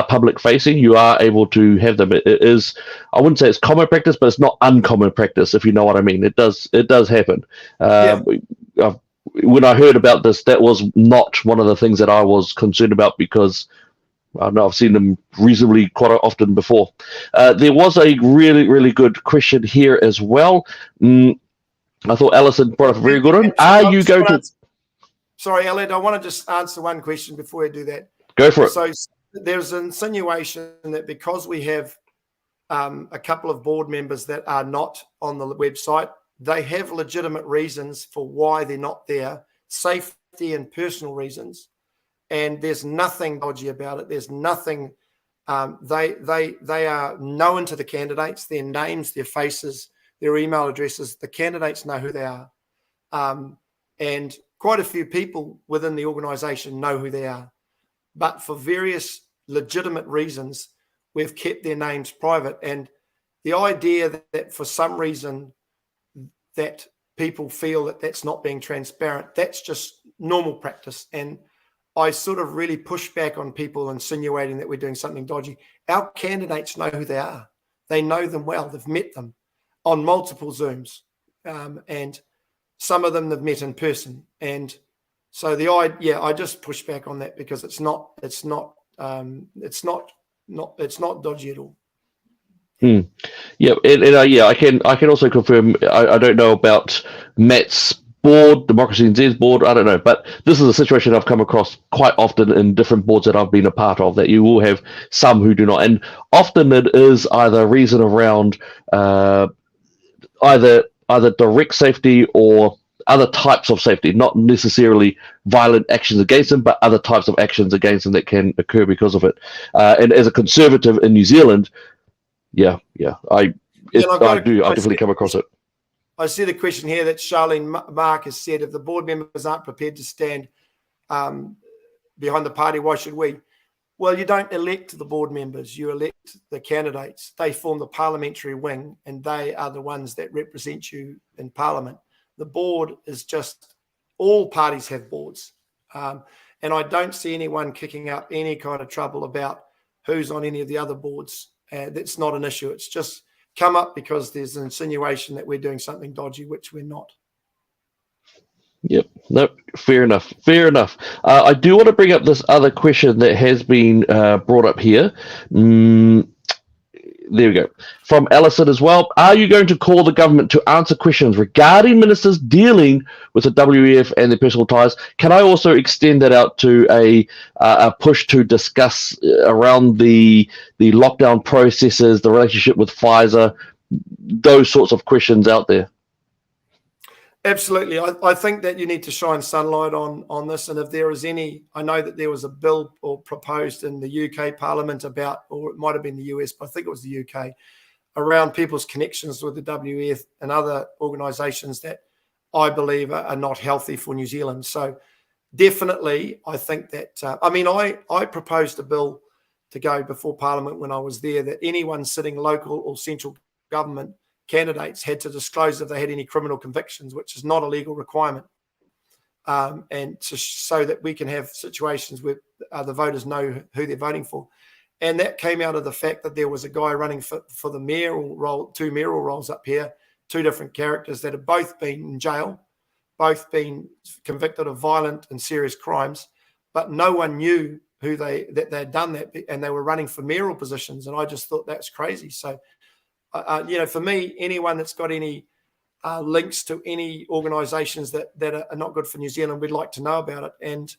public facing. You are able to have them. It is, I wouldn't say it's common practice, but it's not uncommon practice, if you know what I mean. It does happen. When I heard about this, that was not one of the things that I was concerned about, because I know I've seen them reasonably quite often before. There was a really, really good question here as well. I thought Alison brought up a very good one. Are you going to... Sorry, Elliot, I want to just answer one question before I do that. Go for it. So there's an insinuation that because we have a couple of board members that are not on the website, they have legitimate reasons for why they're not there, safety and personal reasons. And there's nothing dodgy about it. There's nothing. They are known to the candidates, their names, their faces, their email addresses. The candidates know who they are. And quite a few people within the organisation know who they are. But for various legitimate reasons, we've kept their names private. And the idea that for some reason that people feel that that's not being transparent, that's just normal practice. And I sort of really push back on people insinuating that we're doing something dodgy. Our candidates know who they are. They know them well. They've met them on multiple Zooms, and some of them they've met in person. And so I just push back on that, because it's not dodgy at all. Yeah, and I can also confirm. I don't know about Matt's board, DemocracyNZ's board, I don't know, but this is a situation I've come across quite often in different boards that I've been a part of, that you will have some who do not, and often it is either reason around either direct safety or other types of safety, not necessarily violent actions against them, but other types of actions against them that can occur because of it. And as a conservative in New Zealand, I definitely come across it. I see the question here that Charlene Mark has said, if the board members aren't prepared to stand behind the party, why should we? Well, you don't elect the board members, you elect the candidates. They form the parliamentary wing, and they are the ones that represent you in Parliament. The board is just, all parties have boards. And I don't see anyone kicking up any kind of trouble about who's on any of the other boards. That's not an issue. It's just come up because there's an insinuation that we're doing something dodgy, which we're not. Yep. No, fair enough. I do want to bring up this other question that has been brought up here. There we go. From Alison as well. Are you going to call the government to answer questions regarding ministers dealing with the WEF and their personal ties? Can I also extend that out to a push to discuss around the lockdown processes, the relationship with Pfizer, those sorts of questions out there? Absolutely. I think that you need to shine sunlight on this. And if there is any, I know that there was a bill or proposed in the UK Parliament about, or it might have been the US, but I think it was the UK, around people's connections with the WEF and other organisations that I believe are not healthy for New Zealand. So definitely, I think that, I proposed a bill to go before Parliament when I was there, that anyone sitting local or central government candidates had to disclose if they had any criminal convictions, which is not a legal requirement, and so that we can have situations where the voters know who they're voting for. And that came out of the fact that there was a guy running for the mayoral role, 2 mayoral roles up here, 2 different characters that have both been in jail, both been convicted of violent and serious crimes, but no one knew that they'd done that, and they were running for mayoral positions. And I just thought that's crazy. So for me, anyone that's got any links to any organisations that are not good for New Zealand, we'd like to know about it. And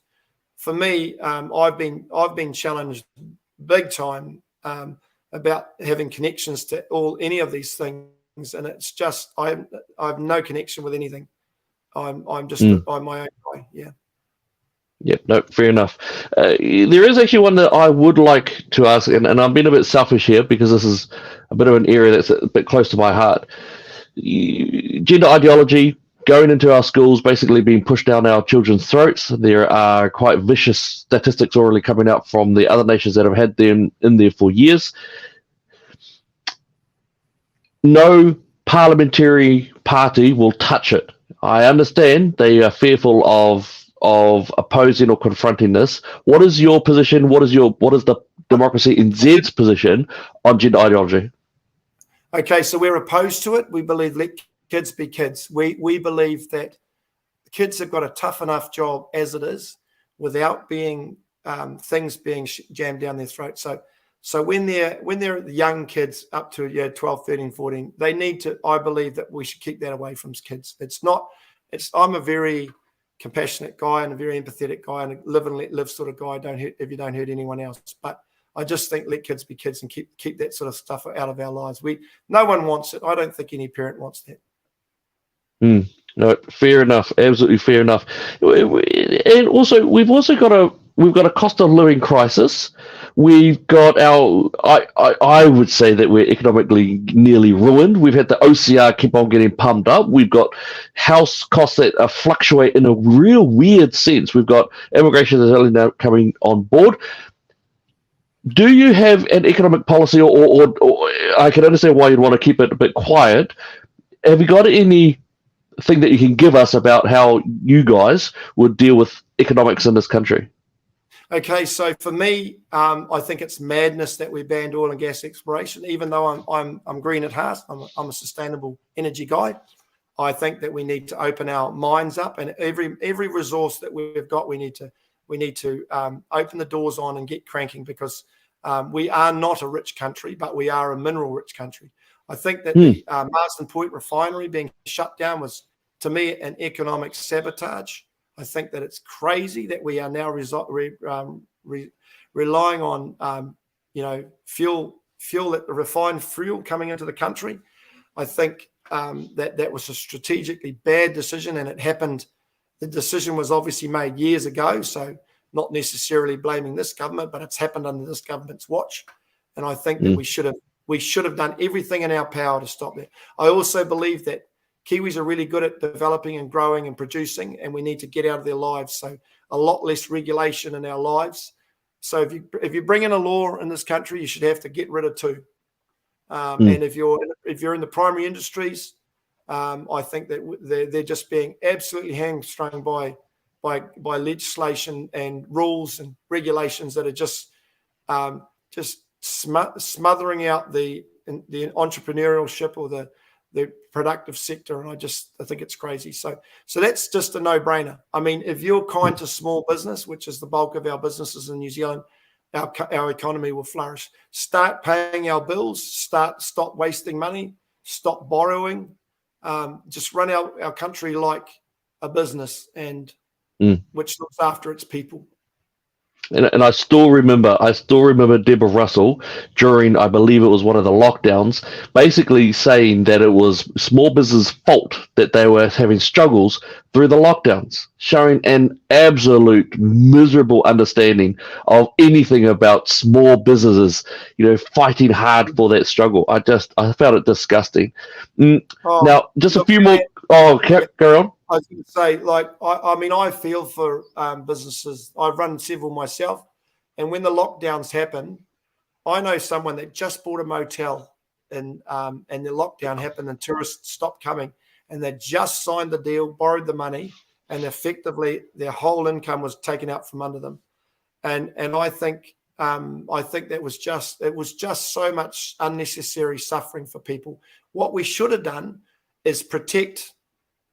for me, I've been challenged big time about having connections to any of these things, and it's just I have no connection with anything. I'm just I'm my own guy. Yeah. Yeah, no, fair enough. There is actually one that I would like to ask, and I'm being a bit selfish here because this is a bit of an area that's a bit close to my heart. Gender ideology going into our schools, basically being pushed down our children's throats. There are quite vicious statistics already coming out from the other nations that have had them in there for years. No parliamentary party will touch it. I understand they are fearful of opposing or confronting this. What is your position? What is the DemocracyNZ's position on gender ideology? Okay, so we're opposed to it. We believe let kids be kids. We believe that kids have got a tough enough job as it is, without being things being jammed down their throat. So when they're young kids up to 12, 13, 14, they need to. I believe that we should keep that away from kids. I'm a very compassionate guy and a very empathetic guy and a live and let live sort of guy. Don't hurt if you don't hurt anyone else. But I just think let kids be kids and keep that sort of stuff out of our lives. No one wants it. I don't think any parent wants that. No, fair enough. Absolutely fair enough. And also, we've got a cost of living crisis. We've got I would say that we're economically nearly ruined. We've had the OCR keep on getting pumped up. We've got house costs that fluctuate in a real weird sense. We've got immigration that's only now coming on board. Do you have an economic policy, or I can understand why you'd want to keep it a bit quiet. Have you got anything that you can give us about how you guys would deal with economics in this country? Okay, so for me, I think it's madness that we banned oil and gas exploration. Even though I'm green at heart, I'm a sustainable energy guy. I think that we need to open our minds up, and every resource that we've got, we need to open the doors on and get cranking, because we are not a rich country, but we are a mineral-rich country. I think that the Marsden Point refinery being shut down was, to me, an economic sabotage. I think that it's crazy that we are now relying on fuel, refined fuel coming into the country. I think that was a strategically bad decision, and it happened. The decision was obviously made years ago, so not necessarily blaming this government, but it's happened under this government's watch. And I think that we should have done everything in our power to stop that. I also believe that Kiwis are really good at developing and growing and producing, and we need to get out of their lives. So a lot less regulation in our lives. So if you bring in a law in this country, you should have to get rid of 2. And if you're in the primary industries, I think that they're just being absolutely hamstrung by legislation and rules and regulations that are just smothering out the entrepreneurship or the productive sector. And I think it's crazy. So that's just a no-brainer. I mean, if you're kind to small business, which is the bulk of our businesses in New Zealand, our economy will flourish. Start paying our bills, stop wasting money, stop borrowing, just run our country like a business and which looks after its people. And I still remember Deborah Russell during, I believe it was one of the lockdowns, basically saying that it was small business' fault that they were having struggles through the lockdowns, showing an absolute miserable understanding of anything about small businesses, fighting hard for that struggle. I found it disgusting. Now, just a few more. Carry on. I was going to say, I feel for businesses. I've run several myself. And when the lockdowns happen, I know someone that just bought a motel and the lockdown happened and tourists stopped coming. And they just signed the deal, borrowed the money, and effectively their whole income was taken out from under them. And I think that was just so much unnecessary suffering for people. What we should have done is protect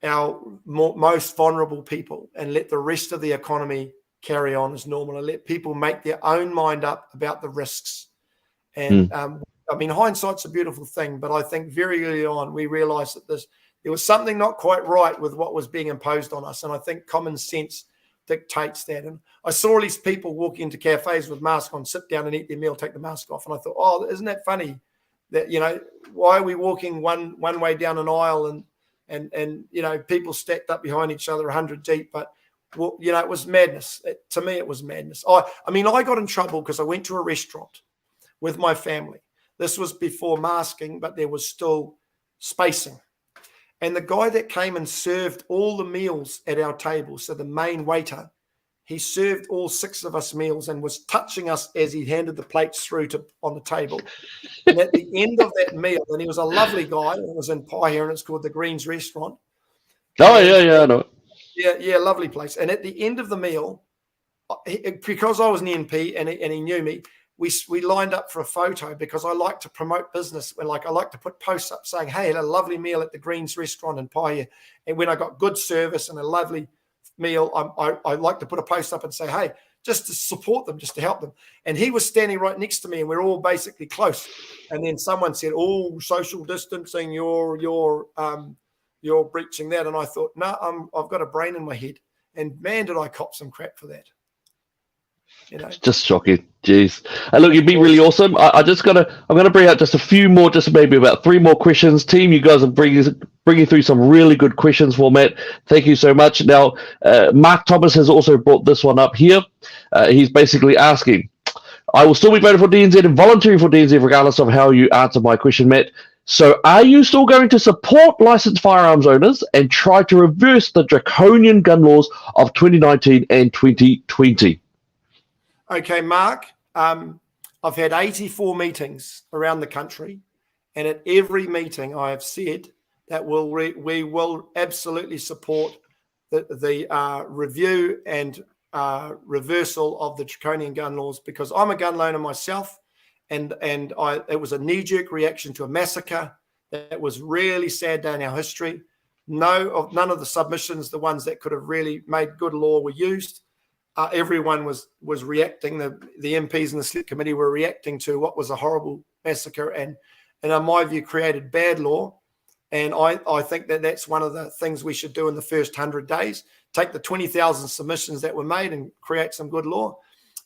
our most vulnerable people and let the rest of the economy carry on as normal and let people make their own mind up about the risks. And hindsight's a beautiful thing, but I think very early on we realized that there was something not quite right with what was being imposed on us. And I think common sense dictates that. And I saw all these people walk into cafes with masks on, sit down and eat their meal, take the mask off. And I thought, oh, isn't that funny that, why are we walking one way down an aisle and people stacked up behind each other 100 deep, but it was madness. To me, it was madness. I got in trouble because I went to a restaurant with my family. This was before masking, but there was still spacing. And the guy that came and served all the meals at our table, so the main waiter, he served all 6 of us meals and was touching us as he handed the plates through on the table. And at the end of that meal, and he was a lovely guy, it was in Pai here, and it's called the Greens Restaurant. Oh, yeah, I know. Yeah, lovely place. And at the end of the meal, because I was an NP and he knew me, we lined up for a photo because I like to promote business. I like to put posts up saying, hey, I had a lovely meal at the Greens Restaurant in Pai here. And when I got good service and a lovely meal, I like to put a post up and say, hey, just to support them, just to help them. And he was standing right next to me and we're all basically close. And then someone said, oh, social distancing, you're breaching that. And I thought, no, I've got a brain in my head. And man, did I cop some crap for that. It's just shocking. Jeez. Look, you've been really awesome. I'm going to bring out just a few more, just maybe about 3 more questions. Team, you guys are bringing through some really good questions for Matt. Thank you so much. Now, Mark Thomas has also brought this one up here. He's basically asking, I will still be voting for DNZ and volunteering for DNZ regardless of how you answer my question, Matt. So are you still going to support licensed firearms owners and try to reverse the draconian gun laws of 2019 and 2020? Okay, Mark, I've had 84 meetings around the country, and at every meeting I have said that we will absolutely support the review and reversal of the draconian gun laws, because I'm a gun loaner myself, and it was a knee-jerk reaction to a massacre that was really sad day in our history. None of the submissions, the ones that could have really made good law, were used. Everyone was reacting. The MPs in the select committee were reacting to what was a horrible massacre and in my view, created bad law. And I think that's one of the things we should do in the first 100 days. Take the 20,000 submissions that were made and create some good law.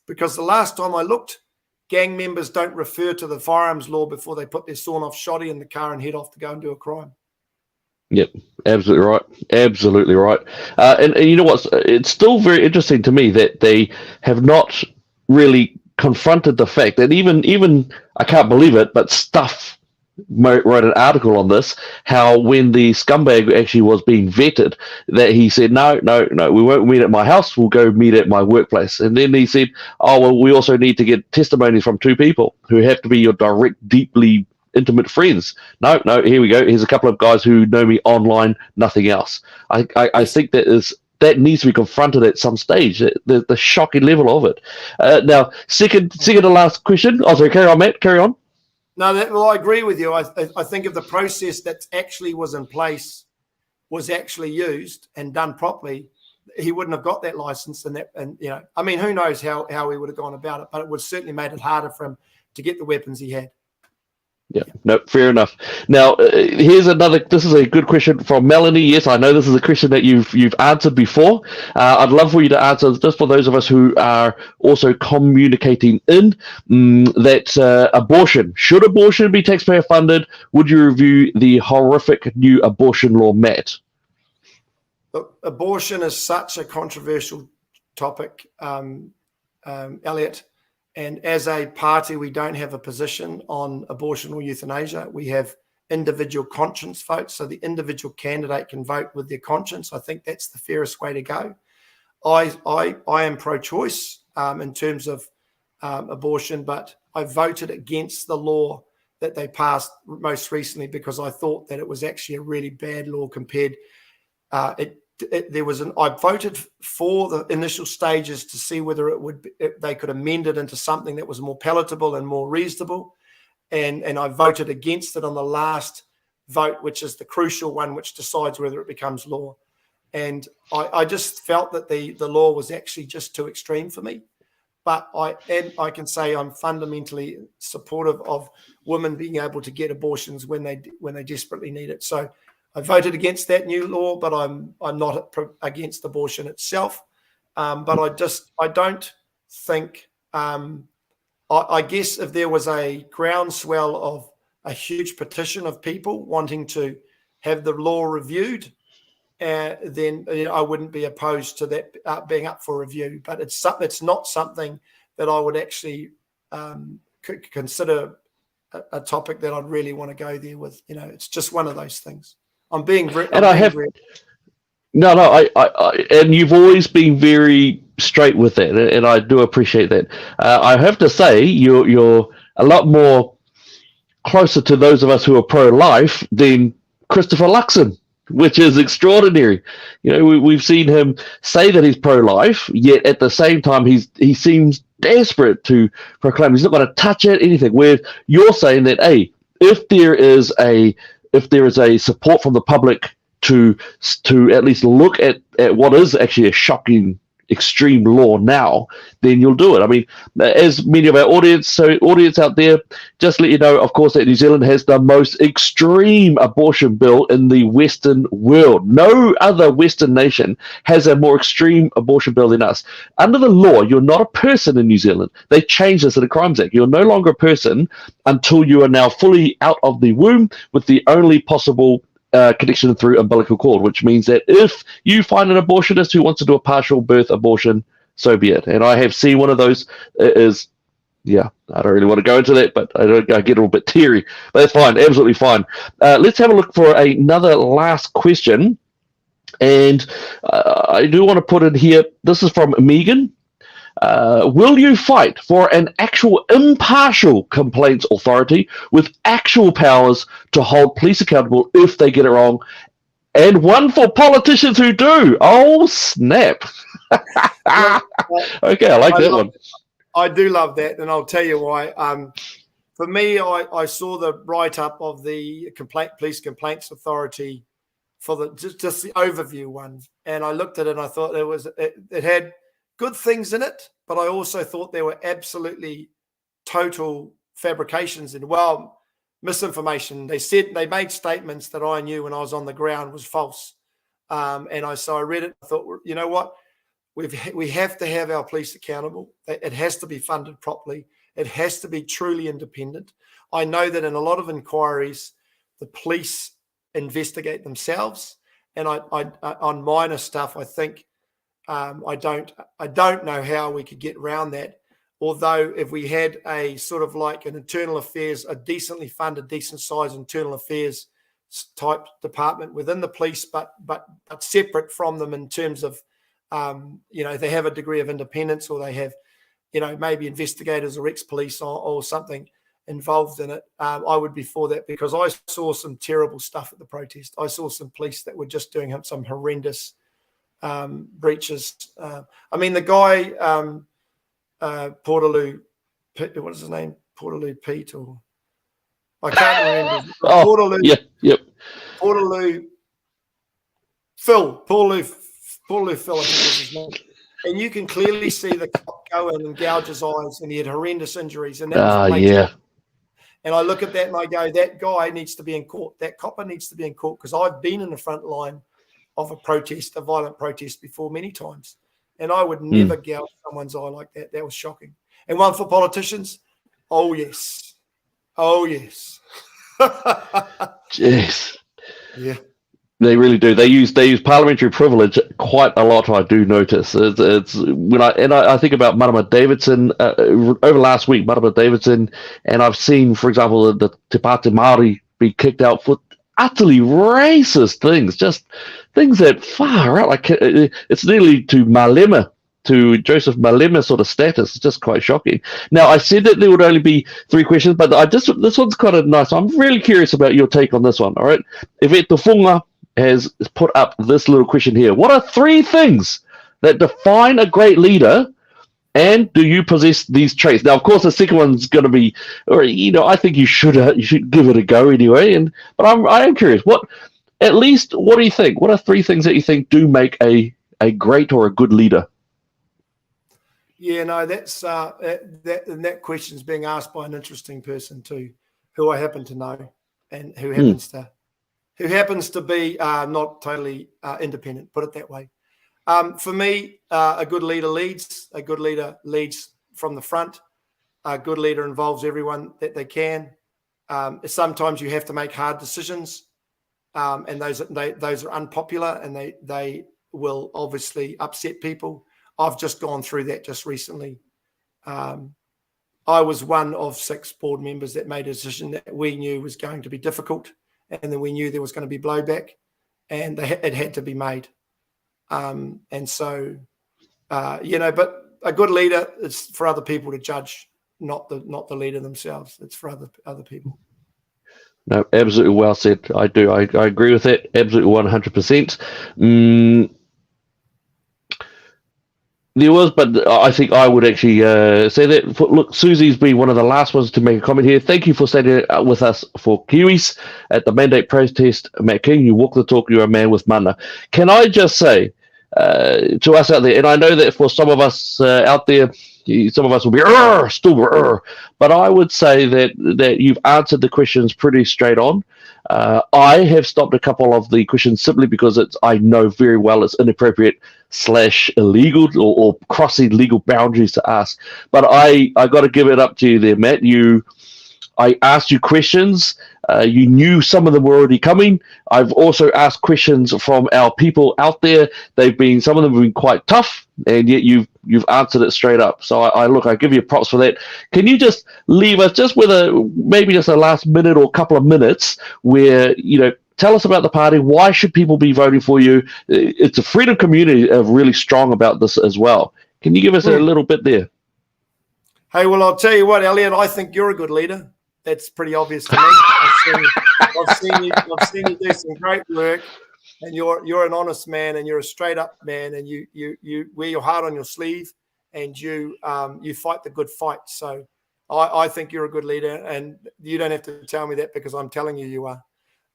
Because the last time I looked, gang members don't refer to the firearms law before they put their sawn-off shotty in the car and head off to go and do a crime. Yep, absolutely right. Absolutely right. And you know what? It's still very interesting to me that they have not really confronted the fact that even I can't believe it, but Stuff wrote an article on this, how when the scumbag actually was being vetted, that he said, no, we won't meet at my house, we'll go meet at my workplace. And then he said, oh, well, we also need to get testimonies from 2 people who have to be your direct, deeply intimate friends. No, here we go. Here's a couple of guys who know me online, nothing else. I think that needs to be confronted at some stage, the shocking level of it. Now, second to last question. Oh, sorry, carry on, Matt, carry on. No, I agree with you. I think if the process that actually was in place was actually used and done properly, he wouldn't have got that license. And I mean, who knows how he would have gone about it, but it would certainly made it harder for him to get the weapons he had. Yeah, no, fair enough. Now, here's another. This is a good question from Melanie. Yes, I know this is a question that you've answered before. I'd love for you to answer just for those of us who are also communicating in that abortion. Should abortion be taxpayer funded? Would you review the horrific new abortion law, Matt? Look, abortion is such a controversial topic, Elliot. And as a party, we don't have a position on abortion or euthanasia. We have individual conscience votes. So the individual candidate can vote with their conscience. I think that's the fairest way to go. I am pro-choice in terms of abortion, but I voted against the law that they passed most recently because I thought that it was actually a really bad law compared. I voted for the initial stages to see whether they could amend it into something that was more palatable and more reasonable, and I voted against it on the last vote, which is the crucial one, which decides whether it becomes law. And I just felt that the law was actually just too extreme for me. But I can say I'm fundamentally supportive of women being able to get abortions when they desperately need it. So I voted against that new law, but I'm not against abortion itself. But I don't think. I guess if there was a groundswell of a huge petition of people wanting to have the law reviewed, then I wouldn't be opposed to that being up for review. But it's not something that I would actually consider a topic that I'd really want to go there with. It's just one of those things. I'm being very. No, and you've always been very straight with that, and I do appreciate that. I have to say, you're a lot more closer to those of us who are pro-life than Christopher Luxon, which is extraordinary. We've seen him say that he's pro-life, yet at the same time he seems desperate to proclaim he's not going to touch it, anything. Where you're saying that, hey, if there is a support from the public to at least look at what is actually a shocking extreme law now, then you'll do it. I mean, as many of our audience out there, just let you know, of course, that New Zealand has the most extreme abortion bill in the Western world. No other Western nation has a more extreme abortion bill than us. Under the law, you're not a person in New Zealand. They changed this in the Crimes Act. You're no longer a person until you are now fully out of the womb with the only possible connection through umbilical cord, which means that if you find an abortionist who wants to do a partial birth abortion, so be it. And I have seen one of those. I don't really want to go into that, but I get a little bit teary. But that's fine, absolutely fine. Let's have a look for another last question. And I do want to put in here, this is from Megan. Will you fight for an actual impartial complaints authority with actual powers to hold police accountable if they get it wrong, and one for politicians who do? Oh, snap. Okay, I like that one. I do love that, and I'll tell you why. For me, I saw the write-up of the police complaints authority for just the overview one, and I looked at it and I thought it had good things in it, but I also thought there were absolutely total fabrications and misinformation. They made statements that I knew when I was on the ground was false, so I read it. I thought, you know what, we have to have our police accountable. It has to be funded properly. It has to be truly independent. I know that in a lot of inquiries, the police investigate themselves, and on minor stuff, I think. I don't know how we could get around that. Although if we had a sort of like an internal affairs, a decently funded, decent size internal affairs type department within the police, but separate from them in terms of, they have a degree of independence, or they have, maybe investigators or ex-police or something involved in it. I would be for that, because I saw some terrible stuff at the protest. I saw some police that were just doing some horrendous breaches. The guy Portaloo, what is his name? Portaloo Pete, or I can't remember. Portaloo, Portaloo Paul Lufil, I think was his name. And you can clearly see the cop go in and gouge his eyes, and he had horrendous injuries. And that was a major. Yeah. And I look at that and I go, that guy needs to be in court. That copper needs to be in court, because I've been in the front line of a protest, a violent protest before many times. And I would never gouge someone's eye like that. That was shocking. And one for politicians. Oh, yes. Oh, yes. Jeez. Yeah. They really do. They use parliamentary privilege quite a lot. I do notice. It's when I think about Marama Davidson over last week. Marama Davidson, and I've seen, for example, the Te Pāti Māori be kicked out for utterly racist things, just things that far out. Like it's nearly to Malema, to Joseph Malema sort of status. It's just quite shocking. Now, I said that there would only be 3 questions, but this one's kind of nice. I'm really curious about your take on this one. All right, Ivet Tufunga has put up this little question here. What are 3 things that define a great leader, and do you possess these traits? Now, of course, the second one's going to be, or I think you should give it a go anyway. But I am curious. What do you think? What are 3 things that you think do make a great or a good leader? Yeah, no, that's that question's being asked by an interesting person too, who I happen to know, and who happens to be not totally independent, put it that way. For me, a good leader leads. A good leader leads from the front. A good leader involves everyone that they can. Sometimes you have to make hard decisions, and those are unpopular, and they will obviously upset people. I've just gone through that just recently. I was one of 6 board members that made a decision that we knew was going to be difficult, and then we knew there was going to be blowback, and it had to be made. But a good leader is for other people to judge, not the leader themselves. It's for other people. No, absolutely well said. I do. I agree with that. Absolutely 100%. There was, but I think I would actually say that. Look, Susie's been one of the last ones to make a comment here. Thank you for staying with us for Kiwis at the mandate protest. Matt King, you walk the talk, you're a man with mana. Can I just say to us out there, and I know that for some of us out there, some of us will be still, but I would say that you've answered the questions pretty straight on. I have stopped a couple of the questions simply because I know very well it's inappropriate / illegal or crossing legal boundaries to ask. But I got to give it up to you there, Matt. I asked you questions. You knew some of them were already coming. I've also asked questions from our people out there. Some of them have been quite tough, and yet you've answered it straight up. So I give you props for that. Can you just leave us just with maybe just a last minute or couple of minutes where tell us about the party. Why should people be voting for you? It's a freedom community are really strong about this as well. Can you give us a little bit there? Hey, well, I'll tell you what, Elliot, I think you're a good leader. That's pretty obvious to me. I've seen you do some great work, and you're an honest man, and you're a straight up man, and you wear your heart on your sleeve, and you fight the good fight. So I think you're a good leader, and you don't have to tell me that because I'm telling you are.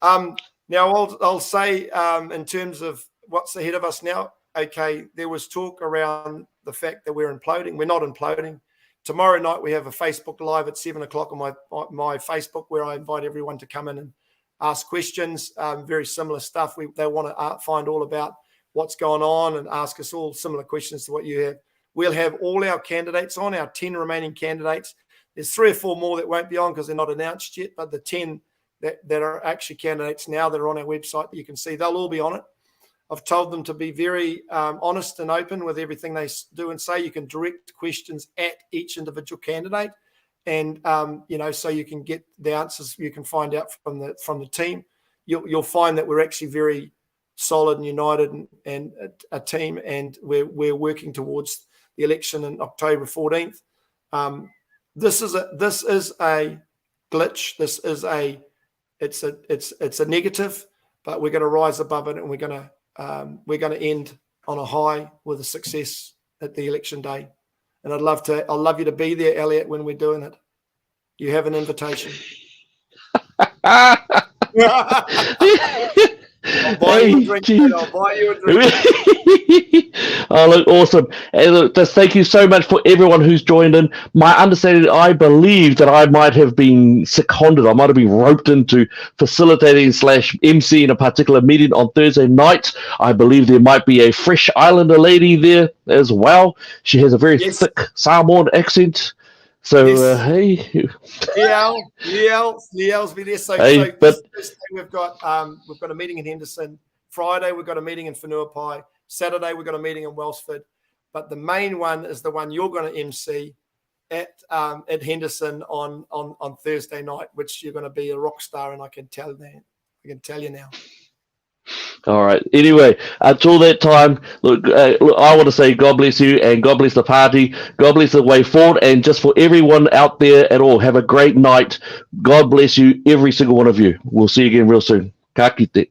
Now I'll say in terms of what's ahead of us now. Okay, there was talk around the fact that we're imploding. We're not imploding. Tomorrow night we have a Facebook Live at 7:00 on my Facebook, where I invite everyone to come in and ask questions. Very similar stuff. They want to find all about what's going on and ask us all similar questions to what you have. We'll have all our candidates on, our 10 remaining candidates. There's 3 or 4 more that won't be on because they're not announced yet, but the 10 that are actually candidates now that are on our website that you can see, they'll all be on it. I've told them to be very honest and open with everything they do and say. You can direct questions at each individual candidate, and so you can get the answers. You can find out from the team. You'll find that we're actually very solid and united and a team, and we're working towards the election on October 14th. This is a glitch. It's a negative, but we're going to rise above it, and we're going to end on a high with a success at the election day. And I'd love you to be there, Elliot, when we're doing it. You have an invitation. I'll buy you a drink, mate. Jeez. I'll buy you a drink. Oh, look, awesome. And look, just thank you so much for everyone who's joined in. My understanding, I believe that I might have been seconded. I might have been roped into facilitating / MC in a particular meeting on Thursday night. I believe there might be a fresh Islander lady there as well. She has a very thick Samoan accent. So, hey. Liel's be there. So Thursday we've got a meeting in Henderson. Friday we've got a meeting in Whenuapai. Saturday we've got a meeting in Wellsford. But the main one is the one you're going to MC at Henderson on Thursday night, which you're going to be a rock star, and I can tell you now. All right. Anyway, until that time, look, I want to say God bless you and God bless the party. God bless the way forward. And just for everyone out there at all, have a great night. God bless you, every single one of you. We'll see you again real soon. Ka kite.